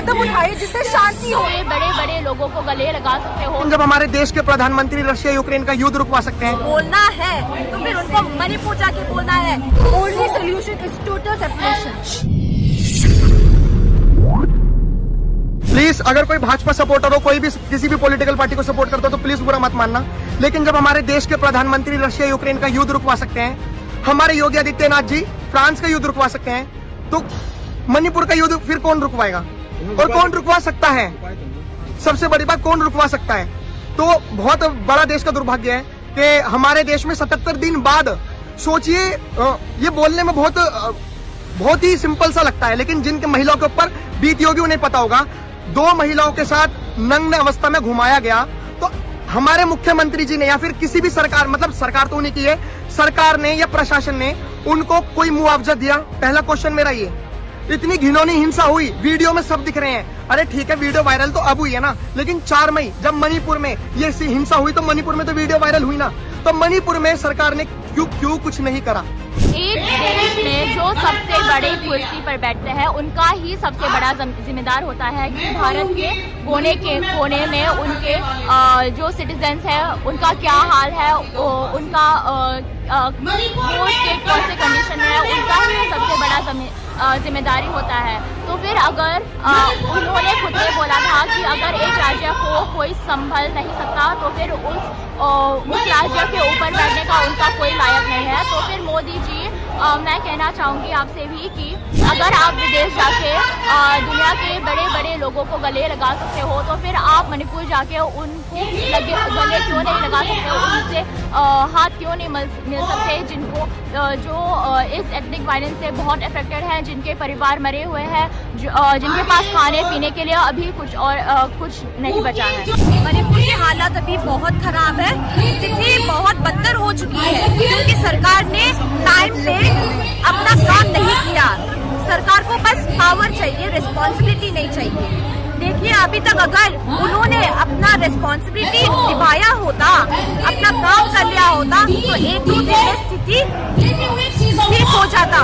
कदम उठाए जिससे शांति हो। बड़े बड़े लोगों को गले लगा सकते हो। जब हमारे देश के प्रधानमंत्री रशिया यूक्रेन का युद्ध रुकवा सकते हैं, बोलना है तो फिर उनको मणिपुर जाके बोलना है। Only solution is total separation. Please अगर कोई भाजपा सपोर्टर हो, कोई भी किसी भी पॉलिटिकल पार्टी को सपोर्ट करता हो तो प्लीज बुरा मत मानना, लेकिन जब हमारे देश के प्रधानमंत्री रशिया यूक्रेन का युद्ध रुकवा सकते हैं, हमारे योगी आदित्यनाथ जी फ्रांस का युद्ध रुकवा सकते हैं, तो मणिपुर का युद्ध फिर कौन रुकवाएगा और कौन रुकवा सकता है? सबसे बड़ी बात, कौन रुकवा सकता है? तो बहुत बड़ा देश का दुर्भाग्य है कि हमारे देश में 77 दिन बाद, सोचिए, ये बोलने में बहुत ही सिंपल सा लगता है, लेकिन जिनके महिलाओं के ऊपर बीती होगी उन्हें पता होगा, 2 महिलाओं के साथ नग्न अवस्था में घुमाया गया, तो हमारे मुख्यमंत्री जी ने या फिर किसी भी सरकार, मतलब सरकार तो उन्हीं की है, सरकार ने या प्रशासन ने उनको कोई मुआवजा दिया? पहला क्वेश्चन मेरा ये। इतनी घिनौनी हिंसा हुई, वीडियो में सब दिख रहे हैं। अरे ठीक है, वीडियो वायरल तो अब हुई है ना, लेकिन 4 मई जब मणिपुर में ये हिंसा हुई तो मणिपुर में तो वीडियो वायरल हुई ना, तो मणिपुर में सरकार ने क्यों कुछ नहीं करा? एक देश में जो सबसे बड़े कुर्सी पर बैठते हैं उनका ही सबसे बड़ा जिम्मेदार होता है कि भारत के कोने में उनके जो सिटीजन्स हैं उनका क्या हाल है, उनका वोट के कौन से कंडीशन में है, उनका ही सबसे बड़ा जिम्मेदारी होता है। तो फिर अगर उन्होंने खुद ने बोला था कि अगर एक राज्य को कोई संभल नहीं सकता तो फिर उस राज्य के ऊपर बैठने का उनका कोई लायक नहीं है। तो फिर मोदी जी, मैं कहना चाहूंगी आपसे भी कि अगर आप विदेश जाके दुनिया के बड़े बड़े लोगों को गले लगा सकते हो तो फिर आप मणिपुर जाके उनको गले क्यों नहीं लगा सकते हो, उनसे हाथ क्यों नहीं मिल सकते, जिनको जो इस एथनिक वायलेंस से बहुत अफेक्टेड हैं, जिनके परिवार मरे हुए हैं, जिनके पास खाने पीने के लिए अभी कुछ नहीं बचा है। मणिपुर की हालत अभी बहुत खराब है, स्थिति बहुत बदतर हो चुकी है क्योंकि सरकार ने टाइम पे अपना काम नहीं किया। सरकार को बस पावर चाहिए, रिस्पॉन्सिबिलिटी नहीं चाहिए। देखिए, अभी तक अगर उन्होंने अपना रिस्पॉन्सिबिलिटी निभाया होता, अपना काम कर लिया होता तो 1-2 दिन में स्थिति ठीक हो जाता,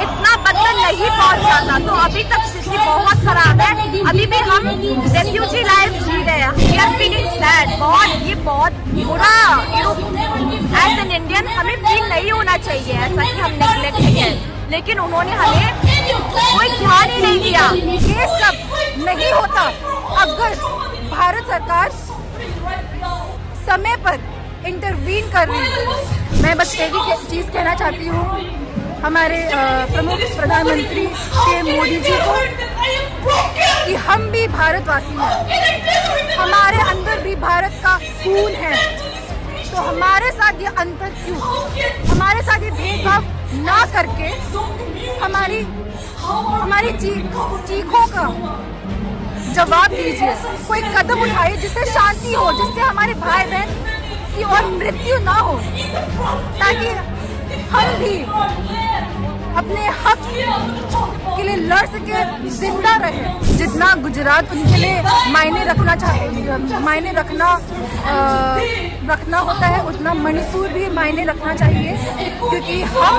इतना बदतर नहीं पहुंच जाता। तो अभी तक स्थिति बहुत खराब है। अभी भी हम रेफ्यूजी लाइफ जी रहे हैं। We are feeling sad. ये बहुत बुरा, एज एन इंडियन हमें फील नहीं होना चाहिए ऐसा कि हम नेग्लेक्ट है, लेकिन उन्होंने हमें कोई ध्यान ही नहीं दिया। ये सब नहीं होता अगर भारत सरकार समय पर इंटरवीन कर रही है। मैं बस एक ही चीज कहना चाहती हूँ हमारे प्रमुख प्रधानमंत्री के मोदी जी को कि हम भी भारतवासी हैं, हमारे अंदर भी भारत का खून है, तो हमारे साथ ये अंतर क्यों, हमारे साथ ये भेदभाव ना करके हमारी चीखों का जवाब दीजिए, कोई कदम उठाइए जिससे शांति हो, जिससे हमारे भाई बहन की और मृत्यु ना हो, ताकि हम भी अपने हक के लिए लड़ सके, जिंदा रहे। जितना गुजरात उनके लिए मायने रखना होता है उतना मणिपुर भी मायने रखना चाहिए, क्योंकि हम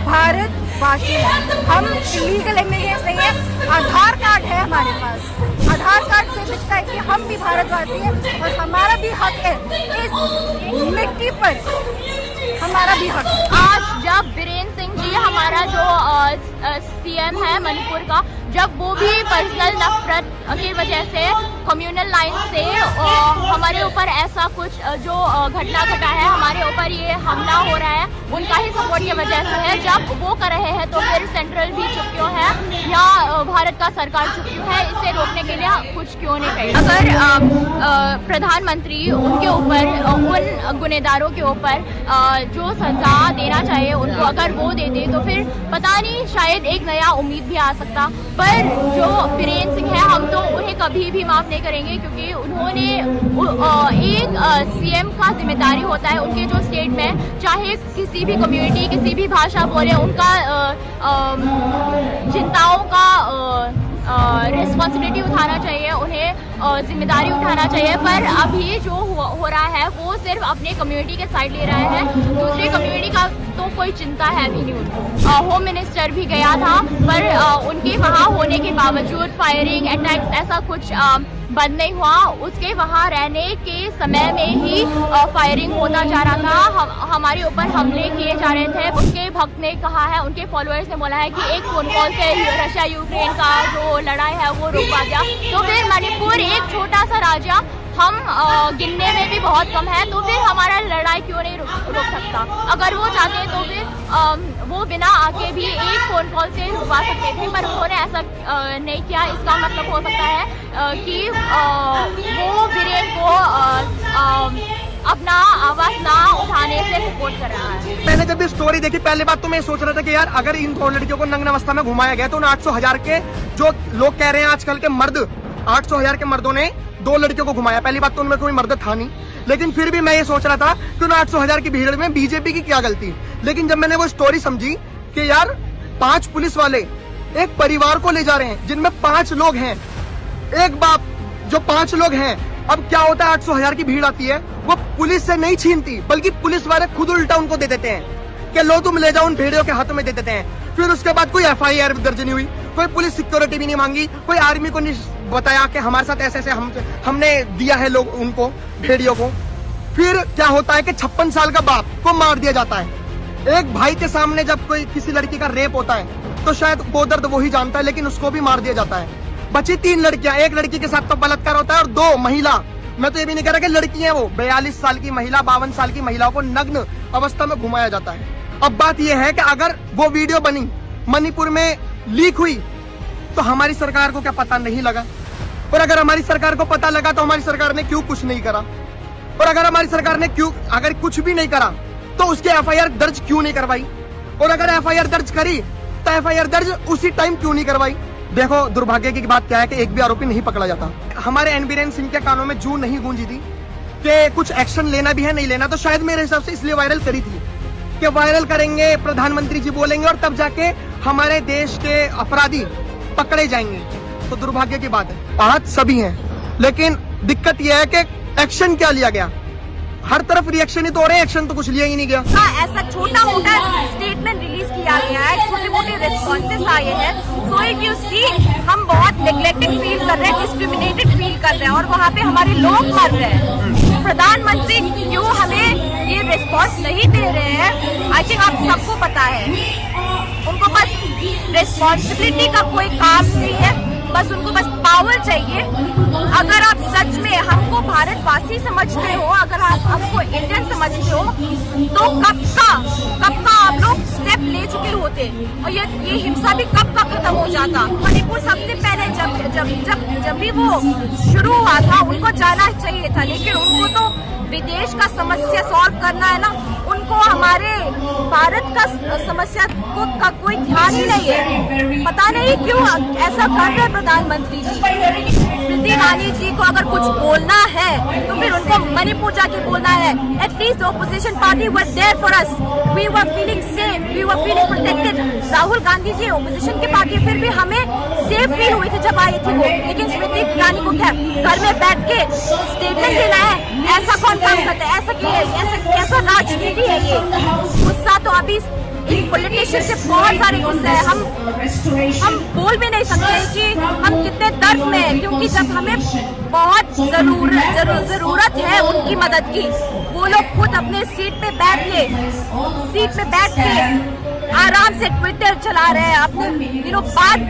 भारतवासी हैं, हम इलीगल इमिग्रेंट्स नहीं है। आधार कार्ड है हमारे पास, आधार कार्ड से दिखता है कि हम भी भारतवासी हैं और हमारा भी हक है, इस मिट्टी पर हमारा भी हक। आज जब बीरेन सिंह जी हमारा जो सीएम है मणिपुर का, जब वो भी पर्सनल नफरत की वजह से कम्युनल लाइन से हमारे ऊपर ऐसा कुछ जो घटना घटा है, हमारे ऊपर ये हमला हो रहा है, उनका ही सपोर्ट की वजह से है। जब वो कर रहे हैं तो फिर सेंट्रल भी चुप क्यों है या भारत का सरकार चुप क्यों है? इसे रोकने के लिए कुछ क्यों नहीं करें? अगर प्रधानमंत्री उनके ऊपर, उन गुनेगारों के ऊपर जो सजा देना चाहिए उनको अगर वो दे दे तो फिर पता नहीं, शायद एक नया उम्मीद भी आ सकता। पर जो बीरेन सिंह है, हम तो उन्हें कभी भी माफ नहीं करेंगे, क्योंकि उन्होंने एक सीएम का जिम्मेदारी होता है उनके जो स्टेट में, चाहे किसी भी कम्युनिटी, किसी भी भाषा बोले, उनका चिंताओं का रिस्पॉन्सिबिलिटी उठाना चाहिए, उन्हें जिम्मेदारी उठाना चाहिए। पर अभी जो हो रहा है वो सिर्फ अपने कम्युनिटी के साइड ले रहे हैं, दूसरी कम्युनिटी का तो कोई चिंता है भी नहीं उनको। होम मिनिस्टर भी गया था, पर उनके वहाँ होने के बावजूद फायरिंग अटैक्स ऐसा कुछ बंद नहीं हुआ। उसके वहाँ रहने के समय में ही फायरिंग होता जा रहा था, हमारे ऊपर हमले किए जा रहे थे। उसके भक्त ने कहा है, उनके फॉलोअर्स ने बोला है कि एक फोन कॉल से रशिया यूक्रेन का जो लड़ाई है वो रुक गया। तो फिर मणिपुर एक छोटा सा राज्य, हम गिनने में भी बहुत कम है, तो फिर हमारा लड़ाई क्यों नहीं रुक सकता? अगर वो चाहते हैं तो फिर वो बिना आके भी एक फोन कॉल से रुकवा सकते थे, पर उन्होंने ऐसा नहीं किया। इसका मतलब हो सकता है कि वो वीरेन को अपना आवाज ना उठाने से सपोर्ट कर रहा है। मैंने जब भी स्टोरी देखी, पहली बात तो मैं सोच रहा था कि यार अगर इन दो लड़कियों को नग्न अवस्था में घुमाया गया तो उन 800,000 के जो लोग कह रहे हैं आजकल के मर्द, 800,000 के मर्दों ने दो लड़कियों को घुमाया। पहली बात तो उनमें कोई मर्द था नहीं, लेकिन फिर भी मैं ये सोच रहा था कि उन 800,000 की भीड़ में बीजेपी की क्या गलती। लेकिन जब मैंने वो स्टोरी समझी कि यार 5 पुलिस वाले एक परिवार को ले जा रहे हैं जिनमें 5 लोग हैं, एक बाप जो 5 लोग हैं, अब क्या होता है 800,000 की भीड़ आती है, वो पुलिस से नहीं छीनती, बल्कि पुलिस वाले खुद उल्टा उनको दे देते हैं कि लो तुम ले जाओ, उन भेड़ियों के हाथों में दे देते हैं। फिर उसके बाद कोई FIR दर्ज नहीं हुई, कोई पुलिस सिक्योरिटी भी नहीं मांगी, कोई आर्मी को नहीं बताया कि हमारे साथ ऐसे ऐसे हमने दिया है लोग उनको भेड़ियों को। फिर क्या होता है कि 56 साल का बाप को मार दिया जाता है। एक भाई के सामने जब कोई किसी लड़की का रेप होता है तो शायद वो दर्द वो ही जानता है, लेकिन उसको भी मार दिया जाता है। बची 3 लड़कियां, एक लड़की के साथ तो बलात्कार होता है और 2 महिला, मैं तो ये भी नहीं कह रहा कि लड़की है वो, 42 साल की महिला, 52 साल की महिलाओं को नग्न अवस्था में घुमाया जाता है। अब बात यह है कि अगर वो वीडियो बनी, मणिपुर में लीक हुई, तो हमारी सरकार को क्या पता नहीं लगा? और अगर हमारी सरकार को पता लगा तो हमारी सरकार ने क्यों कुछ नहीं करा? और अगर हमारी सरकार ने अगर कुछ भी नहीं करा तो उसके FIR दर्ज क्यों नहीं करवाई? और अगर FIR दर्ज करी तो FIR दर्ज उसी टाइम क्यों नहीं करवाई? देखो दुर्भाग्य की बात क्या है कि एक भी आरोपी नहीं पकड़ा जाता। हमारे एन बीरेन सिंह के कानों में जू नहीं गूंजी थी कि कुछ एक्शन लेना भी है नहीं लेना, तो शायद मेरे हिसाब से इसलिए वायरल करी थी कि वायरल करेंगे, प्रधानमंत्री जी बोलेंगे और तब जाके हमारे देश के अपराधी पकड़े जाएंगे। तो दुर्भाग्य की बात है, आहत सभी हैं, लेकिन दिक्कत यह है कि एक्शन क्या लिया गया? हर तरफ रिएक्शन ही तो हो रहे हैं, एक्शन तो कुछ लिया ही नहीं गया। हाँ, ऐसा छोटा मोटा स्टेटमेंट रिलीज किया गया है, छोटे मोटे रिस्पॉन्सेस आए हैं। सो इफ यू सी, हम बहुत नेग्लेक्टेड फील कर रहे हैं, डिस्क्रिमिनेटेड फील कर रहे हैं और वहाँ पे हमारे लोग मर रहे हैं। प्रधानमंत्री क्यों हमें ये रिस्पॉन्स नहीं दे रहे हैं? आई थिंक आप सबको पता है, उनको बस रिस्पॉन्सिबिलिटी का कोई काम नहीं है, बस उनको बस पावर चाहिए। अगर आप सच में हमको भारतवासी समझते हो, अगर आप हमको इंडियन समझते हो, तो कब का आप लोग स्टेप ले चुके होते और ये हिंसा भी कब का खत्म हो जाता। मणिपुर सबसे पहले जब भी वो शुरू हुआ था उनको जाना चाहिए था, लेकिन उनको तो विदेश का समस्या सॉल्व करना है ना, उनको हमारे भारत का समस्या का कोई ध्यान ही नहीं है। पता नहीं क्यों ऐसा कर रहे प्रधानमंत्री जी। स्मृति ईरानी जी को अगर कुछ बोलना है तो फिर उनको मणिपुर जाके बोलना है। At least opposition party were there for us, we were feeling safe, we were feeling protected. Rahul Gandhi ji opposition की पार्टी, फिर भी हमें सेफ फील हुई थी जब आई थी वो, लेकिन स्मृति ईरानी को क्या घर में बैठ के स्टेटमेंट देना है? ऐसा कौन काम करता है? ऐसा कैसा राजनीति है ये? गुस्सा तो अभी इन पॉलिटिशियन से बहुत सारे गुस्सा है। हम बोल भी नहीं सकते कि हम कितने दर्द में हैं, क्योंकि जब हमें बहुत जरूरत है उनकी मदद की, वो लोग खुद अपने सीट पे बैठ के आराम से ट्विटर चला रहे हैं, अपने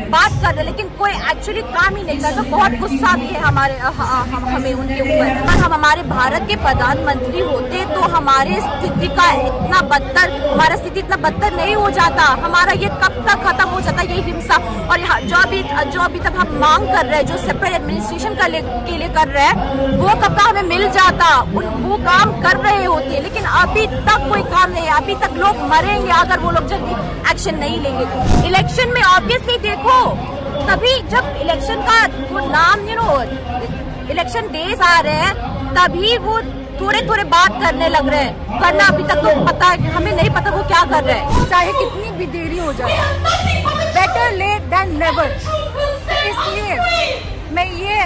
बात कर रहे हैं, लेकिन कोई एक्चुअली काम ही नहीं करता। तो बहुत गुस्सा भी है हमें उनके ऊपर। अगर हम हमारे भारत के प्रधानमंत्री होते तो हमारी स्थिति इतना बदतर नहीं हो जाता। हमारा ये कब तक खत्म हो जाता ये हिंसा। और जो अभी तक हम मांग कर रहे हैं, जो सेपरेट एडमिनिस्ट्रेशन के लिए कर रहे हैं, वो कब तक हमें मिल जाता, वो काम कर रहे होते, लेकिन अभी तक कोई काम नहीं है। अभी तक लोग मरेंगे अगर वो लोग जल्दी एक्शन नहीं लेंगे। इलेक्शन में ऑब्वियसली देखो, तभी जब इलेक्शन का वो नाम इलेक्शन डेज आ रहे हैं, तभी वो थोड़े बात करने लग रहे हैं, वरना अभी तक तो पता है, हमें नहीं पता वो क्या कर रहे हैं। चाहे कितनी भी देरी हो जाए, बेटर लेट देन नेवर। इसलिए मैं ये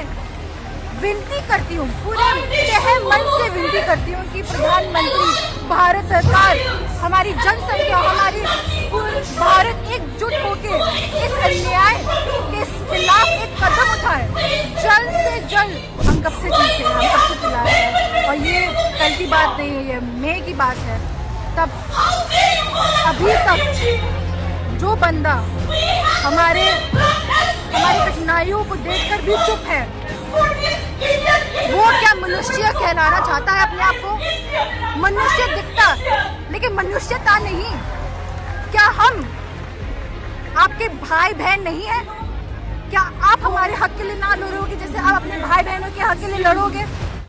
विनती करती हूँ, पूरे तहे मन से विनती करती हूँ कि प्रधानमंत्री, भारत सरकार, हमारी जनसंख्या, हमारी पूरी भारत एकजुट होके इस अन्याय के खिलाफ एक कदम उठाए। जल्द से जल्द, हम कब से जीते हैं, हम कब से चिल्लाए हैं, और ये कल की बात नहीं है, ये मई की बात है। तब अभी तक जो बंदा हमारी कठिनाइयों को देखकर भी चुप है, वो क्या मनुष्य कहलाना चाहता है अपने आप को? मनुष्य दिखता लेकिन मनुष्यता नहीं। क्या हम आपके भाई बहन नहीं है? क्या आप हमारे हक के लिए ना लड़ोगे जैसे आप अपने भाई बहनों के हक के लिए लड़ोगे?